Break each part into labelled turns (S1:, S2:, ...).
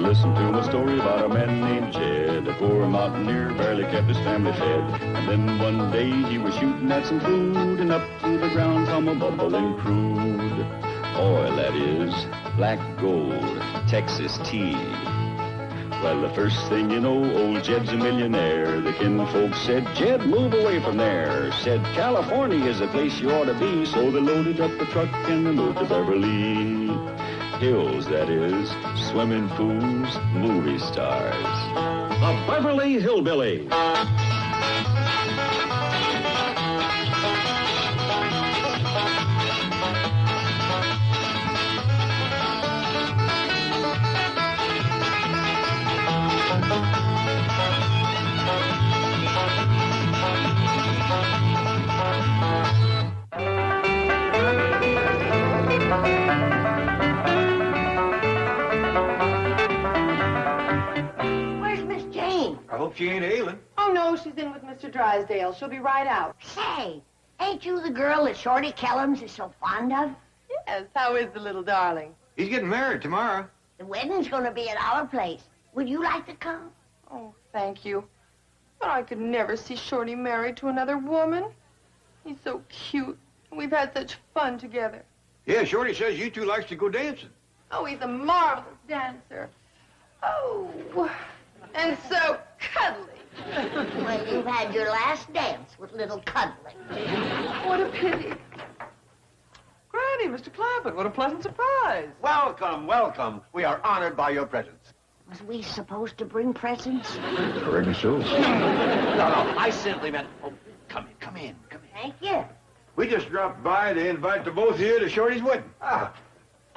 S1: listen to my story about a man named Jed. A poor mountaineer barely kept his family fed. And then one day he was shooting at some food, and up to the ground come a bubbling crude. Oil, that is, black gold, Texas tea. Well, the first thing you know, old Jed's a millionaire. The kinfolks said, Jed, move away from there. Said, California is the place you ought to be. So they loaded up the truck and they moved to Beverly Hills, that is, swimming pools, movie stars.
S2: The Beverly Hillbillies.
S3: She ain't ailing.
S4: Oh, no, she's in with Mr. Drysdale. She'll be right out.
S5: Say, ain't you the girl that Shorty Kellums is so fond of?
S4: Yes, how is the little darling?
S3: He's getting married tomorrow.
S5: The wedding's gonna be at our place. Would you like to come?
S4: Oh, thank you. But I could never see Shorty married to another woman. He's so cute. We've had such fun together.
S3: Yeah, Shorty says you two likes to go dancing.
S4: Oh, he's a marvelous dancer. Oh, and so cuddly.
S5: Well, you've had your last dance with little cuddling.
S4: What a pity.
S6: Granny, Mr. Clampett, what a pleasant surprise.
S7: Welcome, welcome. We are honored by your presence.
S5: Was we supposed to bring presents?
S3: Reckon so.
S7: No, I simply meant... Oh, come in.
S5: Thank you.
S3: We just dropped by to invite the both of you to Shorty's wedding.
S7: Ah,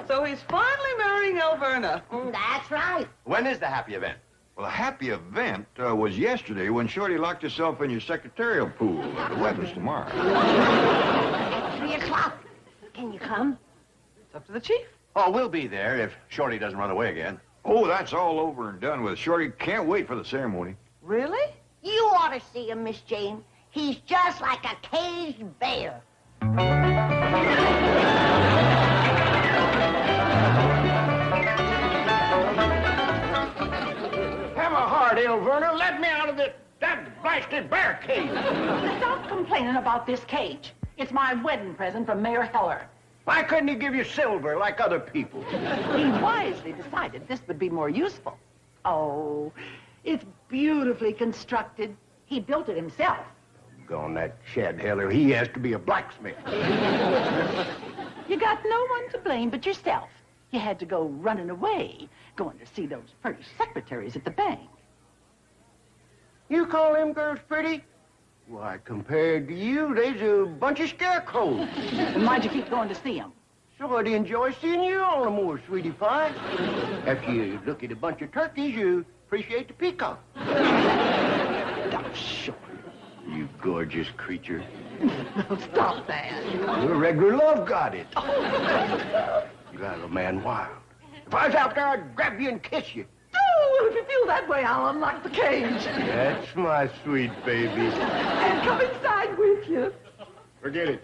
S6: So he's finally marrying Alverna.
S5: That's right.
S7: when is the happy event?
S3: Well, a happy event was yesterday when Shorty locked herself in your secretarial pool. The wedding's tomorrow.
S5: 3 o'clock. Can you come?
S6: It's up to the chief.
S7: Oh, we'll be there if Shorty doesn't run away again.
S3: Oh, that's all over and done with. Shorty can't wait for the ceremony.
S6: Really?
S5: You ought to see him, Miss Jane. He's just like a caged bear.
S7: Have a heart, Alverna. Let me out of that blasted bear cage.
S8: Stop complaining about this cage. It's my wedding present from Mayor Heller.
S7: Why couldn't he give you silver like other people?
S8: He wisely decided this would be more useful. Oh, it's beautifully constructed. He built it himself.
S7: Gone that Chad Heller. He has to be a blacksmith.
S8: You got no one to blame but yourself. You had to go running away, going to see those pretty secretaries at the bank.
S7: You call them girls pretty? Why, compared to you, they's a bunch of scarecrows.
S8: And why'd you keep going to see him?
S7: Shorty enjoys seeing you all the more, sweetie pie. After you look at a bunch of turkeys, you appreciate the peacock.
S8: Oh, sure.
S7: You gorgeous creature.
S8: Stop that.
S7: Your regular love got it. You got a man wild. If I was out there, I'd grab you and kiss you.
S8: Oh, well, if you feel that way, I'll unlock the cage.
S7: That's my sweet baby.
S8: And come inside with you.
S7: Forget it.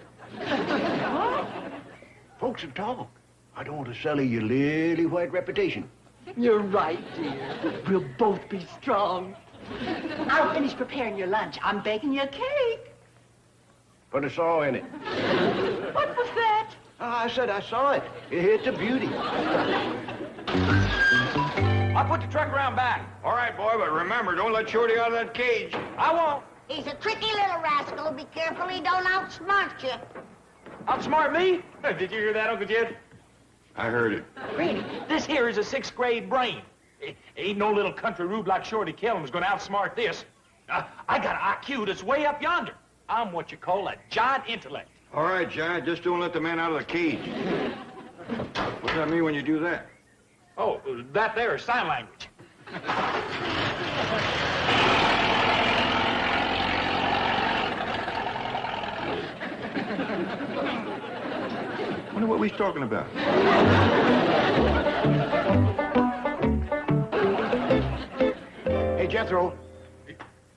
S7: Folks will talk. I don't want to sully your lily white reputation.
S8: You're right, dear. We'll both be strong. I'll finish preparing your lunch. I'm baking you a cake.
S7: Put a saw in it.
S8: What was that?
S7: I said I saw it. It's a beauty.
S9: I'll put the truck around back.
S3: All right, boy, but remember, don't let Shorty out of that cage.
S9: I won't.
S5: He's a tricky little rascal. Be careful he don't outsmart you.
S9: Outsmart me? Did you hear that, Uncle Jed?
S3: I heard it.
S9: Granny, this here is a 6th grade brain. Ain't no little country rube like Shorty Kellums gonna outsmart this. I got an IQ that's way up yonder. I'm what you call a giant intellect.
S3: All right, Giant, just don't let the man out of the cage. What does that mean when you do that?
S9: Oh, that there is sign language.
S3: Wonder what we was talking about.
S7: Hey, Jethro.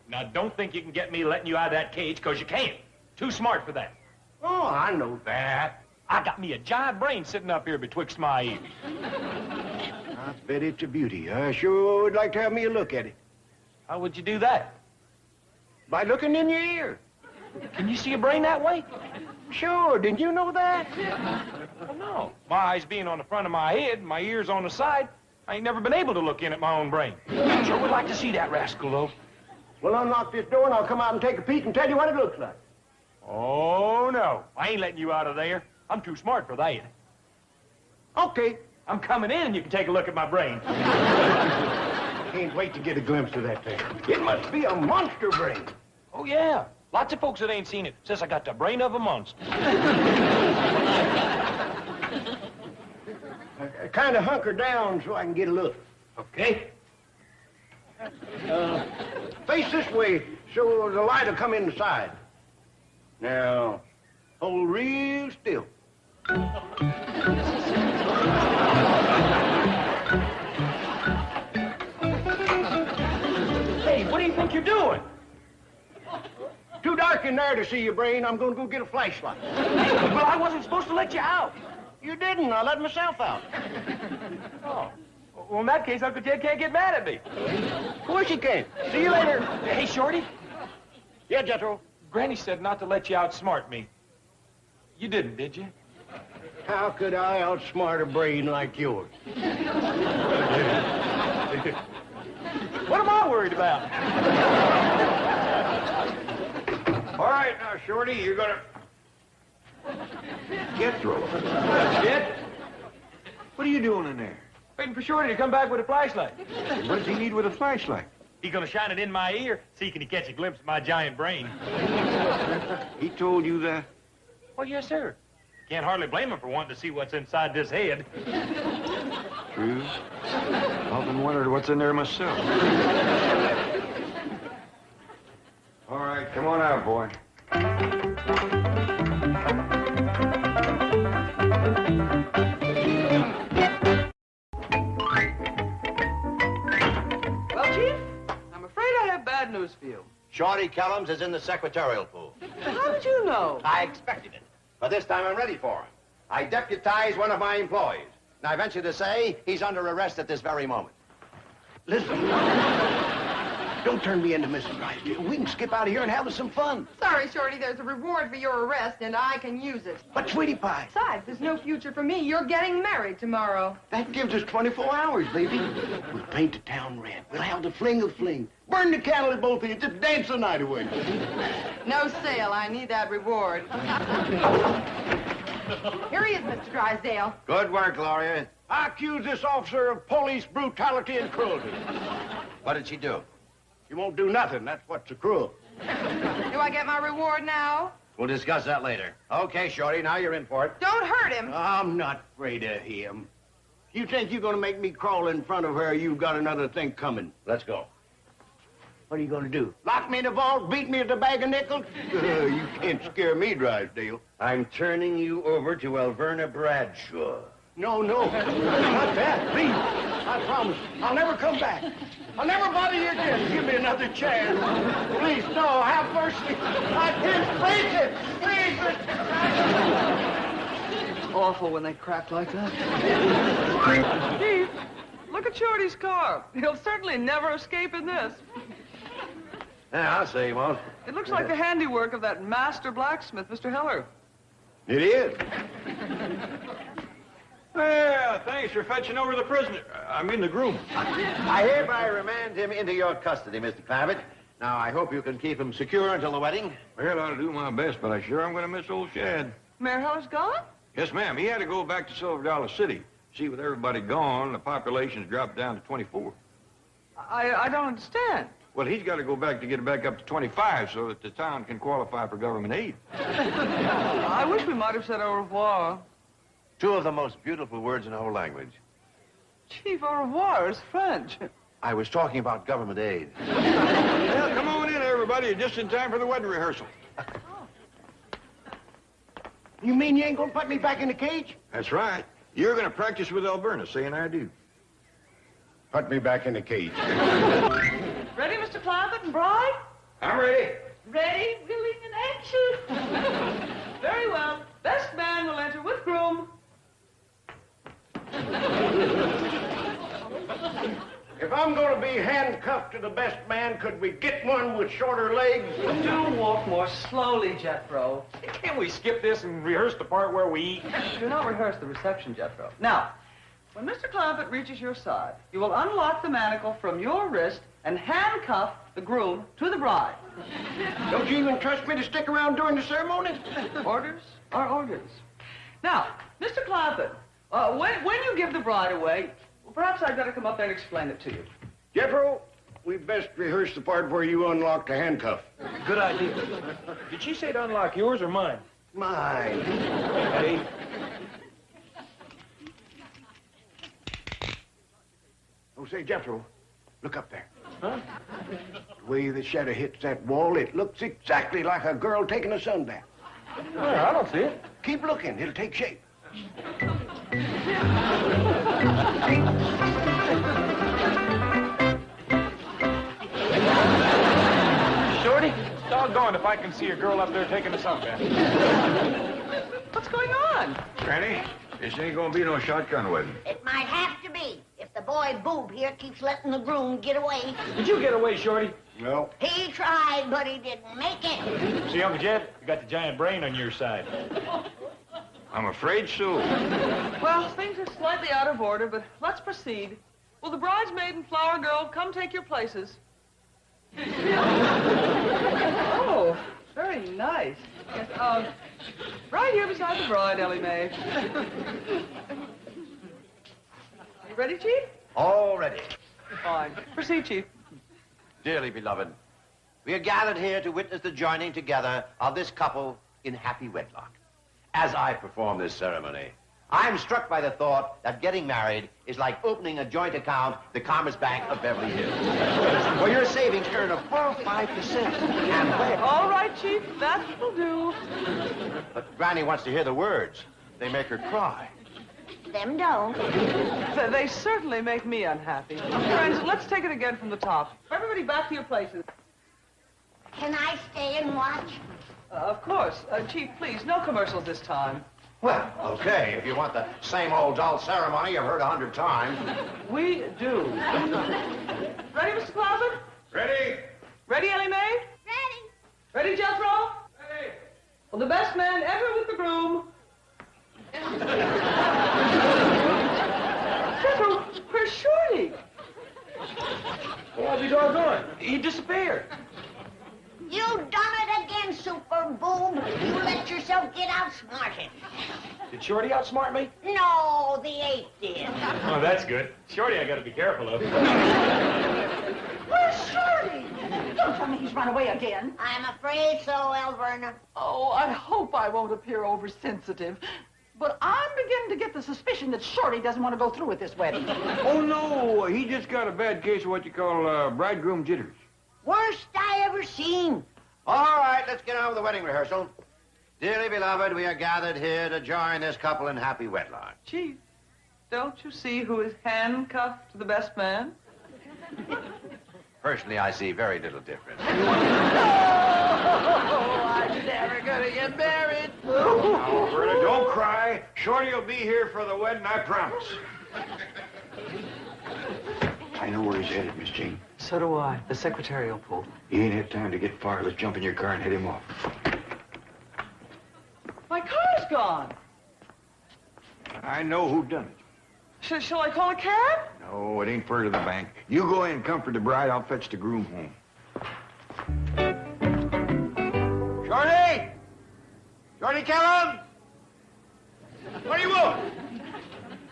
S9: Now, don't think you can get me letting you out of that cage, because you can't. Too smart for that.
S7: Oh, I know that.
S9: I got me a giant brain sitting up here betwixt my ears.
S7: I bet it's a beauty. I sure would like to have me a look at it.
S9: How would you do that?
S7: By looking in your ear.
S9: Can you see a brain that way?
S7: Sure, didn't you know that?
S9: Well, no. My eyes being on the front of my head, my ears on the side, I ain't never been able to look in at my own brain. Sure would like to see that rascal, though.
S7: Well, unlock this door and I'll come out and take a peek and tell you what it looks like.
S9: Oh, no. I ain't letting you out of there. I'm too smart for that.
S7: Okay.
S9: I'm coming in and you can take a look at my brain.
S7: Can't wait to get a glimpse of that thing. It must be a monster brain.
S9: Oh, yeah. Lots of folks that ain't seen it says I got the brain of a monster.
S7: Kind of hunker down so I can get a look.
S9: Okay.
S7: Face this way so the light will come inside. Now, hold real still.
S9: Hey, what do you think you're doing?
S7: Too dark in there to see your brain. I'm going to go get a flashlight.
S9: Well, I wasn't supposed to let you out.
S7: You didn't. I let myself out.
S9: Oh. Well, in that case, Uncle Jed can't get mad at me.
S7: Of course you can. See you later.
S9: Hey, Shorty.
S7: Yeah, Jethro.
S9: Granny said not to let you outsmart me. You didn't, did you?
S7: How could I outsmart a brain like yours?
S9: What am I worried about?
S3: All right, now, Shorty, you're gonna... Jethro.
S9: Jed?
S3: What are you doing in there?
S9: Waiting for Shorty to come back with a flashlight.
S3: What does he need with a flashlight?
S9: He's gonna shine it in my ear, see can he catch a glimpse of my giant brain.
S3: He told you that?
S9: Well, yes, sir. Can't hardly blame him for wanting to see what's inside this head.
S3: True. Often wondered what's in there myself. All right, come on out, boy.
S6: Well, Chief, I'm afraid I have bad news for you.
S10: Shorty Kellums is in the secretarial pool.
S6: How did you know?
S10: I expected it. But this time I'm ready for him. I deputized one of my employees. And I venture to say he's under arrest at this very moment.
S7: Listen. Don't turn me into Mrs. Rice. We can skip out of here and have some fun.
S4: Sorry, Shorty, there's a reward for your arrest, and I can use it.
S7: But, sweetie pie,
S4: Besides, there's no future for me. You're getting married tomorrow.
S7: that gives us 24 hours, baby. We'll paint the town red. We'll have the fling of fling. Burn the candle at both ends. Just dance the night away.
S4: No sale. I need that reward. Here he is, Mr. Drysdale.
S10: Good work, Gloria.
S7: I accuse this officer of police brutality and cruelty.
S10: What did she do?
S7: You won't do nothing. That's what's so cruel.
S4: Do I get my reward now?
S10: We'll discuss that later. Okay, Shorty, now you're in for it.
S4: Don't hurt him.
S7: I'm not afraid of him. You think you're going to make me crawl in front of her, you've got another thing coming.
S10: Let's go.
S7: What are you going to do? Lock me in the vault, beat me at the bag of nickels? You can't scare me, Drysdale.
S10: I'm turning you over to Alverna Bradshaw.
S7: No, not that, please. I promise. I'll never come back. I'll never bother you again. Give me another chance. Please, no, have mercy. I can't face it. Please.
S6: Awful when they crack like that. Chief, look at Shorty's car. He'll certainly never escape in this.
S10: Yeah, I'll say he won't.
S6: It looks like the handiwork of that master blacksmith, Mr. Heller.
S7: It is.
S3: Well, thanks for fetching over the prisoner. I mean the groom.
S10: I hereby remand him into your custody, Mr. Clampett. Now, I hope you can keep him secure until the wedding.
S3: Well, I'll do my best, but I sure am going to miss old Shad.
S6: Mayor Heller's gone?
S3: Yes, ma'am. He had to go back to Silver Dollar City. See, with everybody gone, the population's dropped down to 24.
S6: I don't understand.
S3: Well, he's got to go back to get it back up to 25 so that the town can qualify for government aid.
S6: I wish we might have said au revoir.
S10: Two of the most beautiful words in the whole language.
S6: Chief, au revoir is French.
S10: I was talking about government aid.
S3: Well, come on in, everybody. You're just in time for the wedding rehearsal.
S7: You mean you ain't going to put me back in the cage?
S3: That's right. You're going to practice with Alverna, saying I do.
S7: Put me back in the cage.
S6: Ready, Mr. Clampett and Bride?
S3: I'm ready.
S6: Ready, willing, and anxious. Very well. Best man will enter with groom.
S7: If I'm going to be handcuffed to the best man, could we get one with shorter legs?
S6: Do walk more slowly, Jethro.
S9: Can't we skip this and rehearse the part where we eat?
S6: Do not rehearse the reception, Jethro. Now, when Mr. Clampett reaches your side, you will unlock the manacle from your wrist and handcuff the groom to the bride.
S7: Don't you even trust me to stick around during the ceremony?
S6: Orders are orders. Now, Mr. Clampett, when you give the bride away, perhaps I'd better come up there and explain it to you.
S7: Jethro, we best rehearse the part where you unlock the handcuff.
S9: Good idea. Did she say to unlock yours or mine?
S7: Mine.
S9: Hey.
S7: Oh, say, Jethro, look up there.
S9: Huh?
S7: The way the shadow hits that wall, it looks exactly like a girl taking a sunbath.
S9: Well, I don't see it.
S7: Keep looking. It'll take shape.
S9: Shorty, doggone if I can see a girl up there taking a sunbath.
S6: What's going on?
S3: Granny, this ain't gonna be no shotgun wedding.
S5: It might have to be if the boy Boob here keeps letting the groom get away.
S9: Did you get away, Shorty?
S7: Well,
S5: He tried, but he didn't make it.
S9: See, Uncle Jed, you got the giant brain on your side.
S3: I'm afraid so.
S6: Well, things are slightly out of order, but let's proceed. Will the bridesmaid and flower girl come take your places? Oh, very nice. Yes, right here beside the bride, Ellie Mae. You ready, Chief?
S10: All ready.
S6: Fine. Proceed, Chief.
S10: Dearly beloved, we are gathered here to witness the joining together of this couple in happy wedlock. As I perform this ceremony, I am struck by the thought that getting married is like opening a joint account at the Commerce Bank of Beverly Hills. For your savings earn a full 5%. And where...
S6: All right, Chief, that will do.
S10: But Granny wants to hear the words. They make her cry.
S5: Them don't.
S6: They certainly make me unhappy. Friends, let's take it again from the top. Everybody back to your places.
S5: Can I stay and watch?
S6: Of course. Chief, please, no commercials this time.
S10: Well, okay, if you want the same old dull ceremony you've heard 100 times.
S6: We do. Ready, Mr. Clampett?
S3: Ready?
S6: Ready, Ellie Mae?
S5: Ready.
S6: Ready, Jethro?
S3: Ready.
S6: Well, the best man ever with the groom. Jethro, where's Shorty?
S9: Well, I'll be doggone. He disappeared.
S5: You done it again, Super Boob. You let yourself get outsmarted.
S9: Did Shorty outsmart me?
S5: No, the ape did.
S9: Oh, that's good. Shorty, I gotta be careful of.
S8: Where's Shorty? Don't tell me he's run away again.
S5: I'm afraid so, Elverna.
S8: Oh, I hope I won't appear oversensitive. But I'm beginning to get the suspicion that Shorty doesn't want to go through with this wedding.
S3: Oh, no, he just got a bad case of what you call bridegroom jitters.
S5: Worst I ever seen.
S10: All right, let's get on with the wedding rehearsal. Dearly beloved, we are gathered here to join this couple in happy wedlock.
S6: Chief, don't you see who is handcuffed to the best man?
S10: Personally, I see very little difference.
S8: Oh, I'm never gonna get married.
S3: Now, Berta, don't cry. Shorty will be here for the wedding, I promise. I know where he's headed, Miss Jean.
S6: So do I. The secretarial pool.
S3: He ain't had time to get far. Let's jump in your car and head him off.
S6: My car's gone.
S3: I know who done it.
S6: Shall I call a cab?
S3: No, it ain't far to the bank. You go in and comfort the bride. I'll fetch the groom home.
S10: Shorty! Shorty Kellum!
S3: What do you want?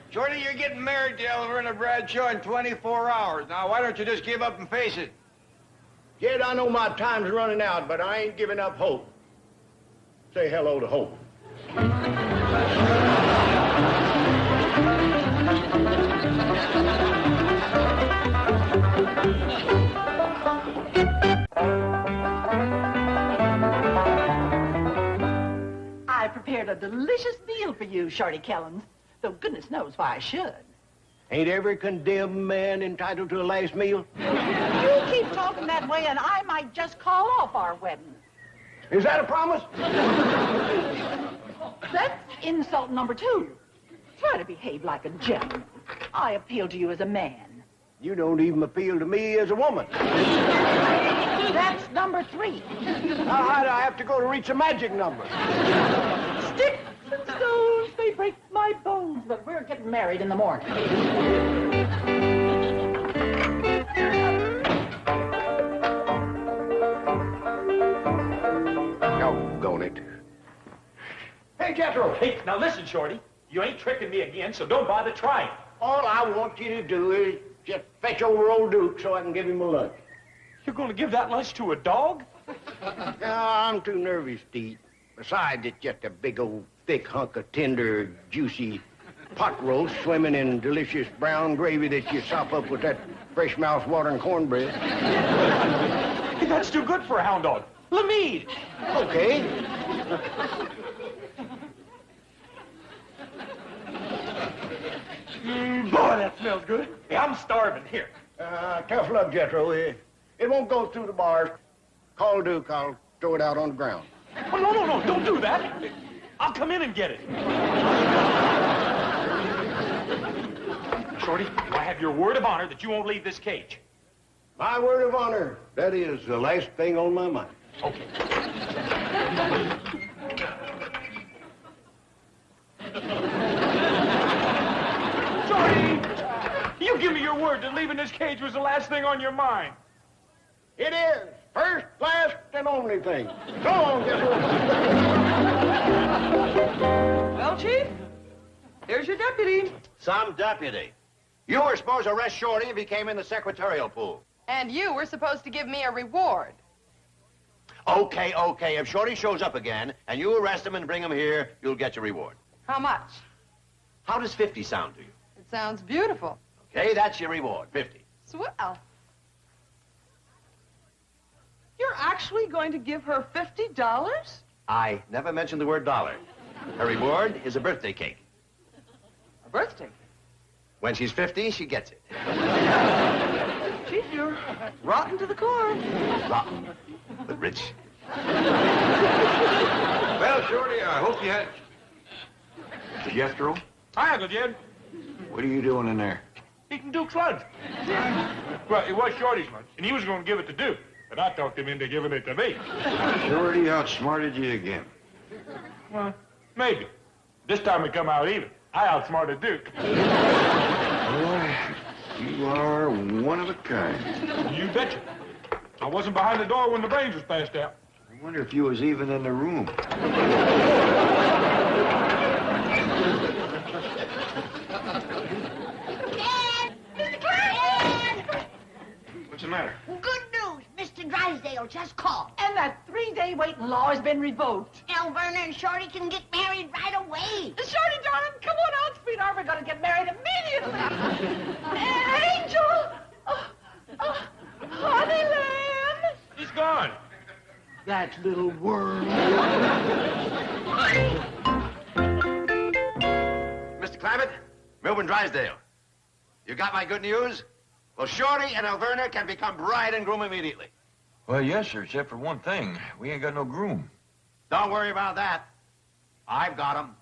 S3: Shorty, you're getting married to Elverna Bradshaw in 24 hours. Now, why don't you just give up and face it?
S7: Jed, I know my time's running out, but I ain't giving up hope. Say hello to hope.
S8: I prepared a delicious meal for you, Shorty Kellum. Though goodness knows why I should.
S7: Ain't every condemned man entitled to a last meal?
S8: You keep talking that way and I might just call off our wedding.
S7: Is that a promise?
S8: That's insult number 2. Try to behave like a gentleman. I appeal to you as a man.
S7: You don't even appeal to me as a woman.
S8: That's number 3.
S7: Now, how do I have to go to reach a magic number?
S8: Sticks and stones, they break my bones, but we're getting married in the morning.
S7: Doggone it. Hey, Jethro.
S9: Hey, now listen, Shorty. You ain't tricking me again, so don't bother trying.
S7: All I want you to do is just fetch over old Duke so I can give him a lunch.
S9: You're going to give that lunch to a dog?
S7: No, I'm too nervous to eat. Besides, it's just a big old thick hunk of tender, juicy pot roast swimming in delicious brown gravy that you sop up with that fresh mouth watering cornbread.
S9: Hey, that's too good for a hound dog. Let me eat.
S7: Okay.
S9: Boy, that smells good. Hey, I'm starving. Here.
S7: Tough luck, Jethro. It won't go through the bars. Call Duke. I'll throw it out on the ground.
S9: Oh, no, don't do that. I'll come in and get it. Shorty, I have your word of honor that you won't leave this cage.
S7: My word of honor. That is the last thing on my mind.
S9: Okay. Shorty! You give me your word that leaving this cage was the last thing on your mind.
S7: It is. First, last, and only thing. Go on, Jethro.
S6: Well, Chief, here's your deputy.
S10: Some deputy. You were supposed to arrest Shorty if he came in the secretarial pool.
S4: And you were supposed to give me a reward.
S10: Okay. If Shorty shows up again and you arrest him and bring him here, you'll get your reward.
S4: How much?
S10: How does 50 sound to you?
S4: It sounds beautiful.
S10: Okay, that's your reward, 50.
S4: Swell.
S6: You're actually going to give her $50?
S10: I never mentioned the word dollar. Her reward is a birthday cake.
S6: A birthday?
S10: When she's 50, she gets it.
S6: Chief, you're rotten to the core.
S10: Rotten, but rich.
S3: Well, Shorty, I hope you had...
S7: Jethro,
S9: Hi, Uncle Jed.
S7: what are you doing in there?
S9: Eating Duke's lunch. Well, it was Shorty's lunch, and he was going to give it to Duke. But I talked him into giving it to me.
S3: Shorty outsmarted you again.
S9: Well, maybe. This time it come out even. I outsmarted Duke.
S3: Boy, you are one of a kind.
S9: You betcha. I wasn't behind the door when the brains was passed out.
S3: I wonder if you was even in the room.
S5: Mr. Clampett!
S9: What's the matter?
S5: Good news. Mr. Drysdale just called.
S8: And that 3-day waiting law has been revoked.
S5: Verna and Shorty can get married right away.
S8: Shorty, darling, come on out, sweetheart. We're going to get married immediately. Angel! Honey lamb!
S9: He's gone.
S7: That little worm.
S10: Mr. Clampett, Milburn Drysdale. You got my good news? Well, Shorty and Alverna can become bride and groom immediately.
S11: Well, yes, sir, except for one thing. We ain't got no groom.
S10: Don't worry about that. I've got him.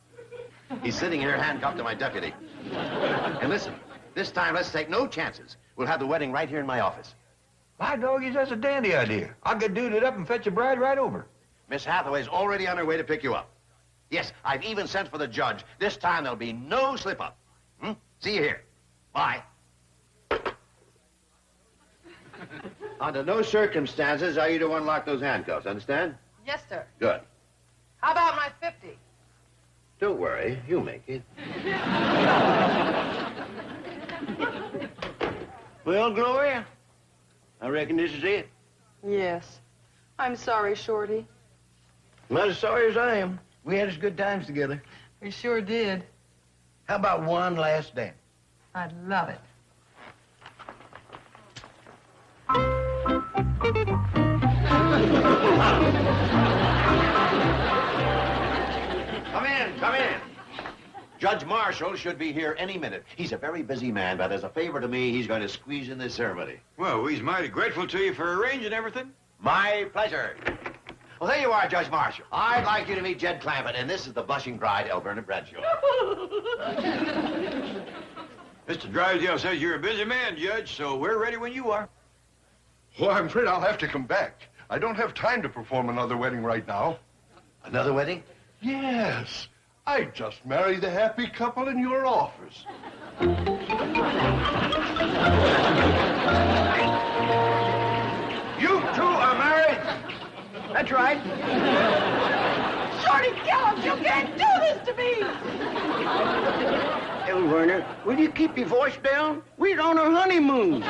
S10: He's sitting here handcuffed to my deputy. And listen, this time let's take no chances. We'll have the wedding right here in my office.
S11: My doggies, that's a dandy idea. I'll get duded up and fetch a bride right over.
S10: Miss Hathaway's already on her way to pick you up. Yes, I've even sent for the judge. This time there'll be no slip-up. See you here. Bye. Under no circumstances are you to unlock those handcuffs, understand?
S4: Yes, sir.
S10: Good.
S4: How about my 50?
S10: Don't worry, you make it.
S7: Well, Gloria, I reckon this is it.
S4: Yes. I'm sorry, Shorty.
S7: Not as sorry as I am. We had as good times together.
S4: We sure did.
S7: How about one last dance?
S4: I'd love it.
S10: Come in. Judge Marshall should be here any minute. He's a very busy man, but as a favor to me, he's going to squeeze in this ceremony.
S3: Well, we's mighty grateful to you for arranging everything.
S10: My pleasure. Well, there you are, Judge Marshall. I'd like you to meet Jed Clampett, and this is the blushing bride, Alverna Bradshaw.
S3: Mr. Drysdale says you're a busy man, Judge, so we're ready when you are.
S7: Well, I'm afraid I'll have to come back. I don't have time to perform another wedding right now.
S10: Another wedding?
S7: Yes. I just married the happy couple in your office.
S3: You two are married? That's right.
S8: Shorty, kill him! You can't do this to me!
S7: El Werner, will you keep your voice down? We're on our honeymoon.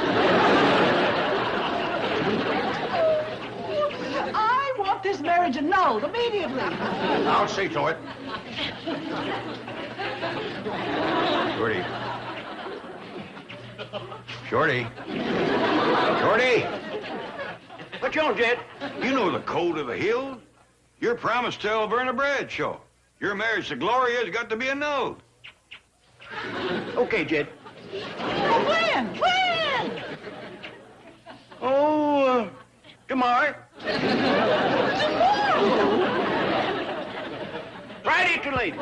S8: I want this marriage annulled immediately.
S10: I'll see to it. Shorty. Shorty. Shorty!
S3: What you on, Jed? You know the code of the hills. You're promised to Alverna Bradshaw. Your marriage to Gloria's got to be annulled.
S7: Okay, Jed.
S8: When? When?
S7: Oh, tomorrow.
S8: Tomorrow!
S7: Friday too late.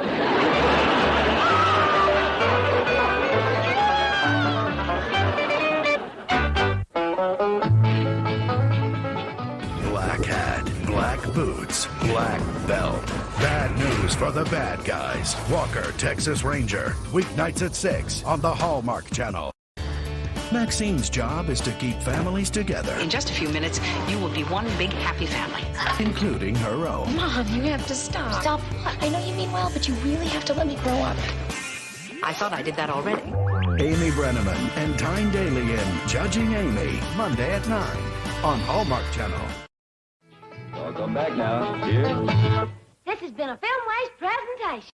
S12: Black hat, black boots, black belt. Bad news for the bad guys. Walker, Texas Ranger. Weeknights at 6 on the Hallmark Channel. Maxine's job is to keep families together.
S13: In just a few minutes, you will be one big happy family.
S12: Including her own.
S14: Mom, you have to stop. Stop what? I know you mean well, but you really have to let me grow up.
S13: I thought I did that already.
S12: Amy Brenneman and Tyne Daly in Judging Amy. Monday at 9 on Hallmark Channel.
S1: Welcome back now. Cheers.
S5: This has been a Filmways presentation.